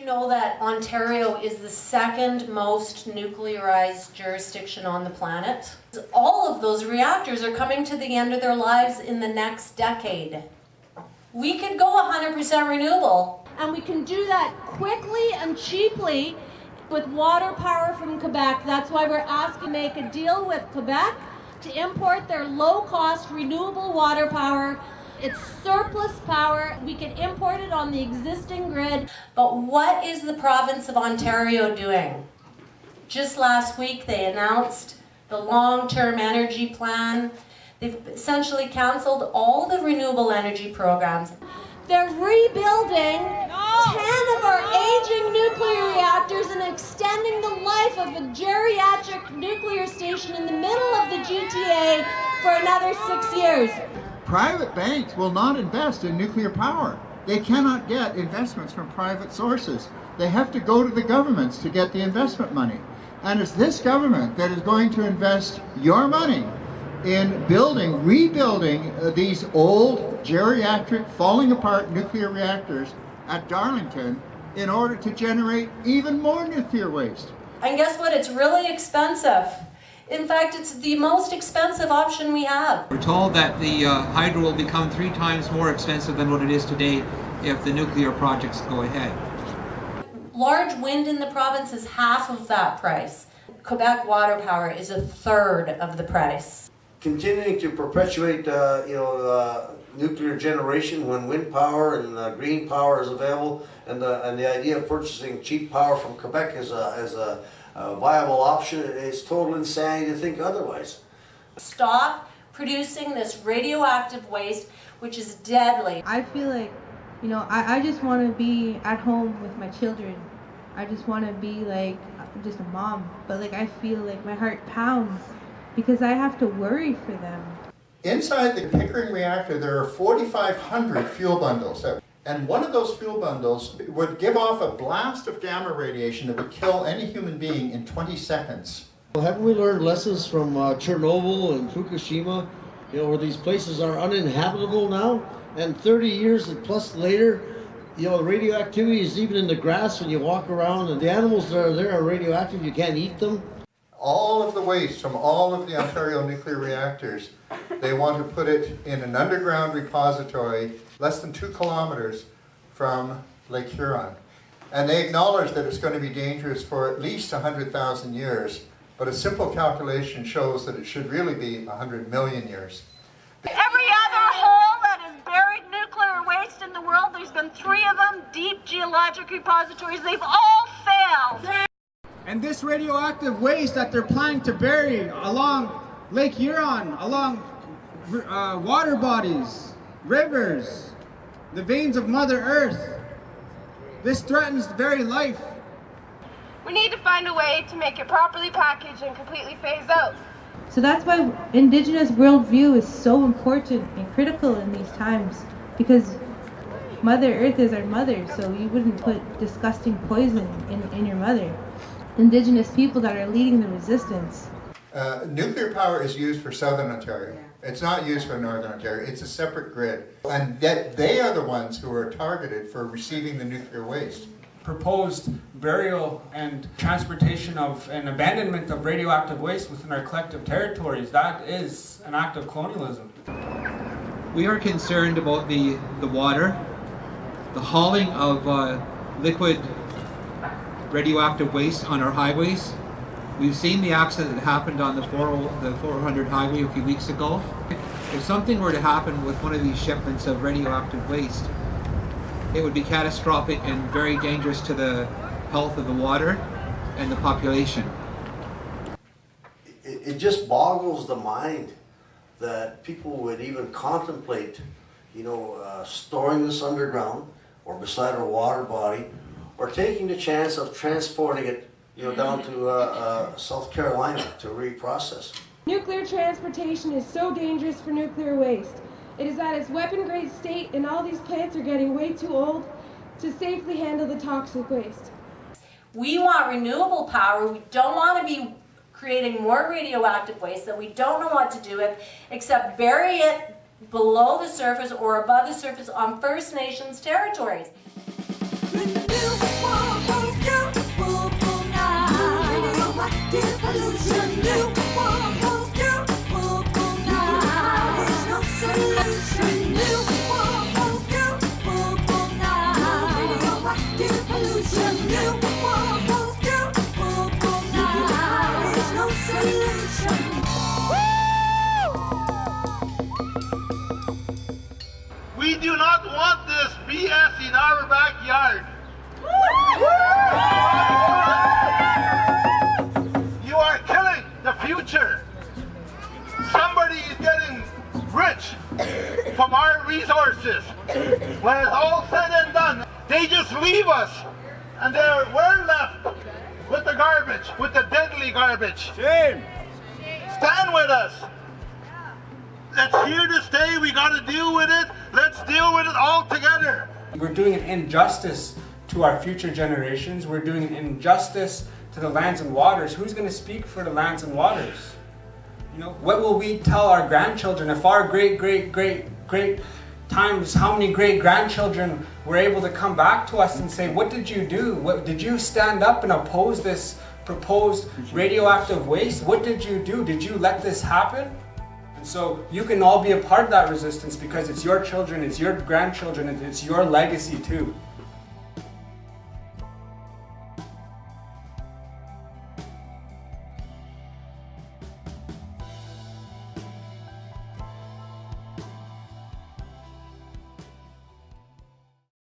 Know that Ontario is the second most nuclearized jurisdiction on the planet. All of those reactors are coming to the end of their lives in the next decade. We could go 100% renewable. And we can do that quickly and cheaply with water power from Quebec. That's why we're asking to make a deal with Quebec to import their low-cost renewable water power. It's surplus power. We can import it on the existing grid. But what is the province of Ontario doing? Just last week they announced the long-term energy plan. They've essentially canceled all the renewable energy programs. They're rebuilding 10 of our aging nuclear reactors and extending the life of a geriatric nuclear station in the middle of the GTA for another 6 years. Private banks will not invest in nuclear power. They cannot get investments from private sources. They have to go to the governments to get the investment money. And it's this government that is going to invest your money in rebuilding these old, geriatric, falling apart nuclear reactors at Darlington in order to generate even more nuclear waste. And guess what? It's really expensive. In fact, it's the most expensive option we have. We're told that the hydro will become 3 times more expensive than what it is today if the nuclear projects go ahead. Large wind in the province is half of that price. Quebec water power is a third of the price. Continuing to perpetuate, nuclear generation when wind power and green power is available, and the idea of purchasing cheap power from Quebec as a viable option is total insanity to think otherwise. Stop producing this radioactive waste, which is deadly. I feel like, I just want to be at home with my children. I just want to be like just a mom, but I feel like my heart pounds because I have to worry for them. Inside the Pickering reactor, there are 4,500 fuel bundles. And one of those fuel bundles would give off a blast of gamma radiation that would kill any human being in 20 seconds. Well, haven't we learned lessons from Chernobyl and Fukushima, where these places are uninhabitable now? And 30 years plus later, the radioactivity is even in the grass when you walk around, and the animals that are there are radioactive, you can't eat them. All of the waste from all of the Ontario nuclear reactors, they want to put it in an underground repository less than 2 kilometers from Lake Huron. And they acknowledge that it's going to be dangerous for at least 100,000 years, but a simple calculation shows that it should really be 100 million years. Every other hole that is buried nuclear waste in the world, there's been 3 of them, deep geologic repositories, they've all failed. And this radioactive waste that they're planning to bury along Lake Huron, along water bodies, rivers, the veins of Mother Earth, this threatens the very life. We need to find a way to make it properly packaged and completely phase out. So that's why Indigenous worldview is so important and critical in these times, because Mother Earth is our mother, so you wouldn't put disgusting poison in your mother. Indigenous people that are leading the resistance. Nuclear power is used for Southern Ontario. It's not used for Northern Ontario. It's a separate grid. And yet they are the ones who are targeted for receiving the nuclear waste. Proposed burial and transportation of and abandonment of radioactive waste within our collective territories, that is an act of colonialism. We are concerned about the water, the hauling of liquid radioactive waste on our highways. We've seen the accident that happened on the 400 highway a few weeks ago. If something were to happen with one of these shipments of radioactive waste, it would be catastrophic and very dangerous to the health of the water and the population. It just boggles the mind that people would even contemplate, storing this underground or beside a water body, or taking the chance of transporting it, down to South Carolina to reprocess. Nuclear transportation is so dangerous for nuclear waste. It is at its weapon-grade state, and all these plants are getting way too old to safely handle the toxic waste. We want renewable power. We don't want to be creating more radioactive waste that we don't know what to do with except bury it below the surface or above the surface on First Nations territories. We do not want this BS in our backyard. You are killing the future. Somebody is getting rich from our resources. When it's all said and done, they just leave us, and we're left with the garbage, with the deadly garbage. Shame. Stand with us. It's here to stay. We got to deal with it. Let's deal with it all together. We're doing an injustice to our future generations. We're doing an injustice to the lands and waters. Who's going to speak for the lands and waters? You know, what will we tell our grandchildren if our great times, how many great grandchildren were able to come back to us and say, what did you do? What did you stand up and oppose this proposed radioactive waste? What did you do? Did you let this happen? And so you can all be a part of that resistance because it's your children, it's your grandchildren, and it's your legacy too.